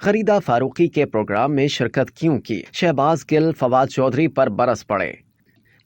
خریدا فاروقی کے پروگرام میں شرکت کیوں کی؟ شہباز گل فواد چودھری پر برس پڑے۔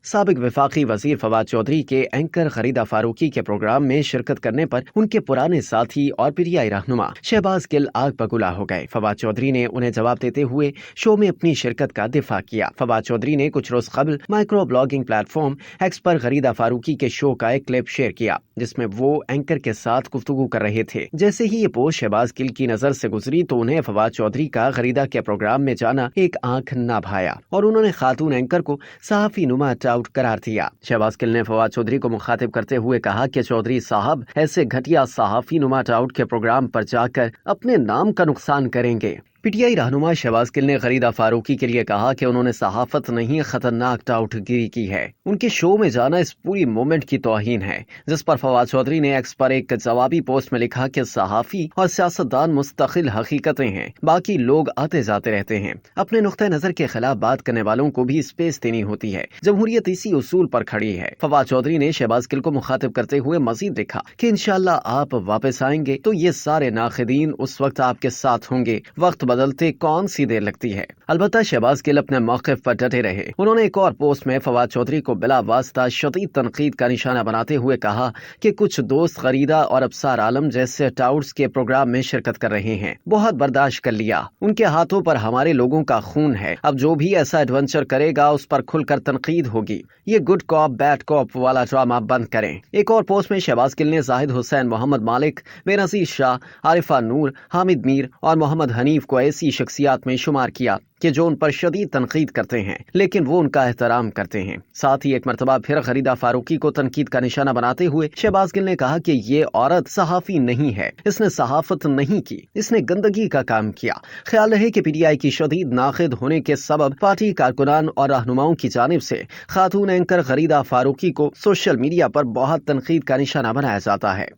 سابق وفاقی وزیر فواد چودھری کے اینکر خریدا فاروقی کے پروگرام میں شرکت کرنے پر ان کے پرانے ساتھی اور پی ٹی آئی رہنما شہباز گل آگ بگولا ہو گئے۔ فواد چودھری نے انہیں جواب دیتے ہوئے شو میں اپنی شرکت کا دفاع کیا۔ فواد چودھری نے کچھ روز قبل مائکرو بلاگنگ پلیٹ فارم ایکس پر خریدا فاروقی کے شو کا ایک کلپ شیئر کیا جس میں وہ اینکر کے ساتھ گفتگو کر رہے تھے۔ جیسے ہی یہ پوسٹ شہباز گل کی نظر سے گزری تو انہیں فواد چودھری کا خریدا کے پروگرام میں جانا ایک آنکھ نہ بھایا اور انہوں نے خاتون اینکر کو صحافی نما ٹاؤٹ قرار دیا۔ شہباز گل نے فواد چودھری کو مخاطب کرتے ہوئے کہا کہ چودھری صاحب ایسے گھٹیا صحافی نما ٹاؤٹ کے پروگرام پر جا کر اپنے نام کا نقصان کریں گے۔ پی ٹی آئی رہنما شہباز گل نے خریدا فاروقی کے لیے کہا کہ انہوں نے صحافت نہیں خطرناک ٹاؤٹ گیری کی ہے۔ ان کے شو میں جانا اس پوری موومنٹ کی توہین ہے، جس پر فواد چودھری نے ایکس پر ایک جوابی پوسٹ میں لکھا کہ صحافی اور سیاستدان مستقل حقیقتیں ہیں، باقی لوگ آتے جاتے رہتے ہیں۔ اپنے نقطہ نظر کے خلاف بات کرنے والوں کو بھی سپیس دینی ہوتی ہے۔ جمہوریت اسی اصول پر کھڑی ہے۔ فواد چودھری نے شہباز گل کو مخاطب کرتے ہوئے مزید لکھا کہ انشاءاللہ آپ واپس آئیں گے تو یہ سارے ناقدین اس وقت آپ کے ساتھ ہوں گے۔ وقت بدلتے کون سی دیر لگتی ہے۔ البتہ شہباز گل اپنے موقف پر ڈٹے رہے۔ انہوں نے ایک اور پوسٹ میں فواد چودھری کو بلا واسطہ شدید تنقید کا نشانہ بناتے ہوئے کہا کہ کچھ دوست خریدا اور ابصار عالم جیسے ٹاؤٹس کے پروگرام میں شرکت کر رہے ہیں، بہت برداشت کر لیا، ان کے ہاتھوں پر ہمارے لوگوں کا خون ہے، اب جو بھی ایسا ایڈونچر کرے گا اس پر کھل کر تنقید ہوگی، یہ گڈ کاپ بیڈ کاپ والا ڈرامہ بند کریں۔ ایک اور پوسٹ میں شہباز گل نے زاہد حسین، محمد مالک، بے نظیر شاہ، عارفہ نور، حامد میر اور محمد حنیف کو ایسی شخصیات میں شمار کیا کہ جو ان پر شدید تنقید کرتے ہیں لیکن وہ ان کا احترام کرتے ہیں۔ ساتھ ہی ایک مرتبہ پھر خریدا فاروقی کو تنقید کا نشانہ بناتے ہوئے شہباز گل نے کہا کہ یہ عورت صحافی نہیں ہے، اس نے صحافت نہیں کی، اس نے گندگی کا کام کیا۔ خیال رہے کہ پی ٹی آئی کی شدید ناقد ہونے کے سبب پارٹی کارکنان اور رہنماؤں کی جانب سے خاتون اینکر خریدا فاروقی کو سوشل میڈیا پر بہت تنقید کا نشانہ بنایا جاتا ہے۔